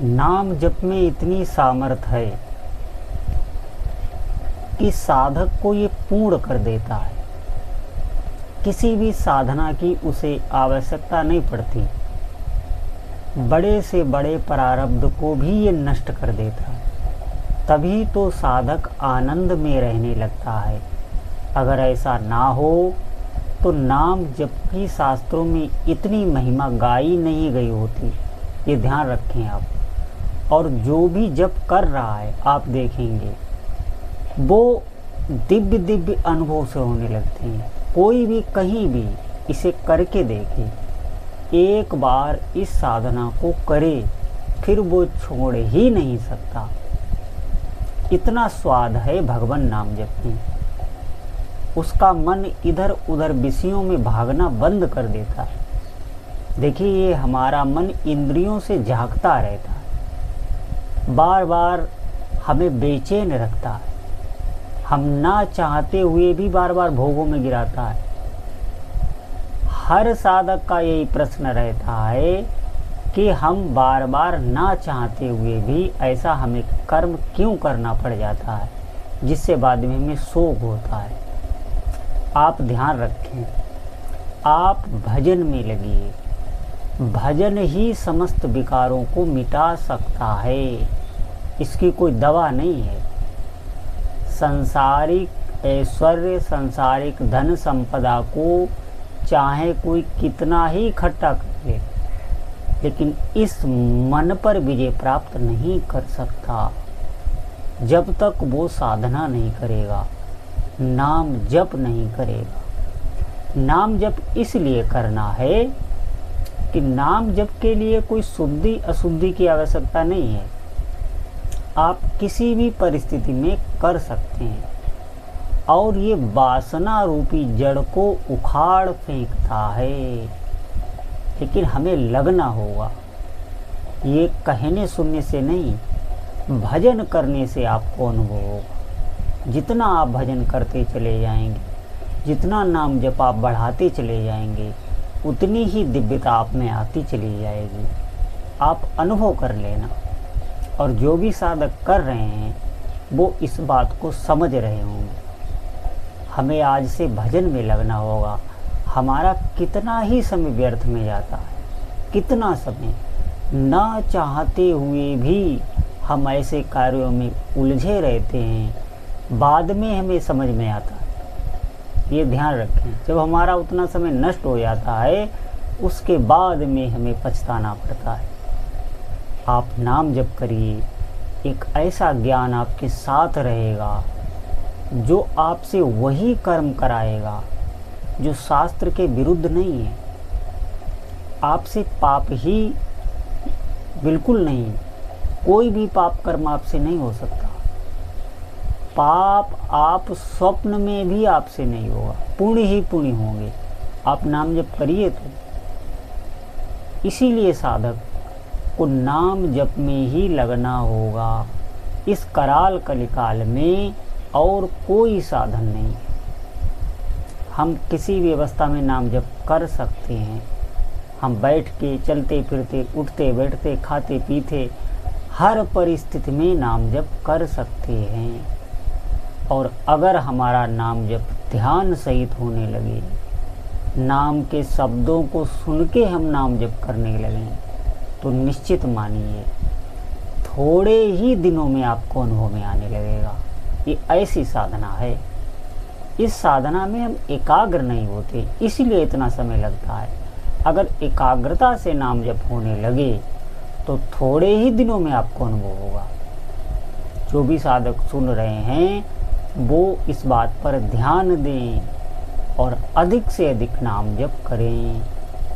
नाम जप में इतनी सामर्थ है कि साधक को ये पूर्ण कर देता है। किसी भी साधना की उसे आवश्यकता नहीं पड़ती। बड़े से बड़े प्रारब्ध को भी ये नष्ट कर देता है। तभी तो साधक आनंद में रहने लगता है। अगर ऐसा ना हो तो नाम जप की शास्त्रों में इतनी महिमा गाई नहीं गई होती। ये ध्यान रखें आप। और जो भी जप कर रहा है आप देखेंगे वो दिव्य दिव्य अनुभव से होने लगते हैं। कोई भी कहीं भी इसे करके देखे, एक बार इस साधना को करे फिर वो छोड़ ही नहीं सकता। इतना स्वाद है भगवान नाम जप में। उसका मन इधर उधर विषयों में भागना बंद कर देता है। देखिए, ये हमारा मन इंद्रियों से झांकता रहता है, बार बार हमें बेचैन रखता है। हम ना चाहते हुए भी बार बार भोगों में गिराता है। हर साधक का यही प्रश्न रहता है कि हम बार बार ना चाहते हुए भी ऐसा हमें कर्म क्यों करना पड़ जाता है, जिससे बाद में हमें शोक होता है। आप ध्यान रखें, आप भजन में लगिए। भजन ही समस्त विकारों को मिटा सकता है। इसकी कोई दवा नहीं है। सांसारिक ऐश्वर्य, सांसारिक धन संपदा को चाहे कोई कितना ही इकट्ठा कर ले, लेकिन इस मन पर विजय प्राप्त नहीं कर सकता जब तक वो साधना नहीं करेगा, नाम जप नहीं करेगा। नाम जप इसलिए करना है कि नाम जप के लिए कोई शुद्धि अशुद्धि की आवश्यकता नहीं है। आप किसी भी परिस्थिति में कर सकते हैं और ये वासना रूपी जड़ को उखाड़ फेंकता है। लेकिन हमें लगना होगा। ये कहने सुनने से नहीं, भजन करने से आपको अनुभव होगा। जितना आप भजन करते चले जाएंगे, जितना नाम जप आप बढ़ाते चले जाएंगे, उतनी ही दिव्यता आप में आती चली जाएगी। आप अनुभव कर लेना। और जो भी साधक कर रहे हैं वो इस बात को समझ रहे होंगे। हमें आज से भजन में लगना होगा। हमारा कितना ही समय व्यर्थ में जाता है, कितना समय ना चाहते हुए भी हम ऐसे कार्यों में उलझे रहते हैं। बाद में हमें समझ में आता है। ये ध्यान रखें, जब हमारा उतना समय नष्ट हो जाता है उसके बाद में हमें पछताना पड़ता है। आप नाम जप करिए। एक ऐसा ज्ञान आपके साथ रहेगा जो आपसे वही कर्म कराएगा जो शास्त्र के विरुद्ध नहीं है। आपसे पाप ही बिल्कुल नहीं, कोई भी पाप कर्म आपसे नहीं हो सकता। पाप आप स्वप्न में भी आपसे नहीं होगा, पुण्य ही पुण्य होंगे। आप नाम जप करिए तो। इसीलिए साधक को नाम जप में ही लगना होगा। इस कराल कलिकाल में और कोई साधन नहीं है। हम किसी भी अवस्था में नाम जप कर सकते हैं। हम बैठ के, चलते फिरते, उठते बैठते, खाते पीते, हर परिस्थिति में नाम जप कर सकते हैं। और अगर हमारा नाम जप ध्यान सहित होने लगे, नाम के शब्दों को सुन के हम नाम जप करने लगें, तो निश्चित मानिए थोड़े ही दिनों में आपको अनुभव में आने लगेगा। ये ऐसी साधना है। इस साधना में हम एकाग्र नहीं होते, इसीलिए इतना समय लगता है। अगर एकाग्रता से नाम जप होने लगे तो थोड़े ही दिनों में आपको अनुभव होगा। जो भी साधक सुन रहे हैं वो इस बात पर ध्यान दें और अधिक से अधिक नाम जप करें।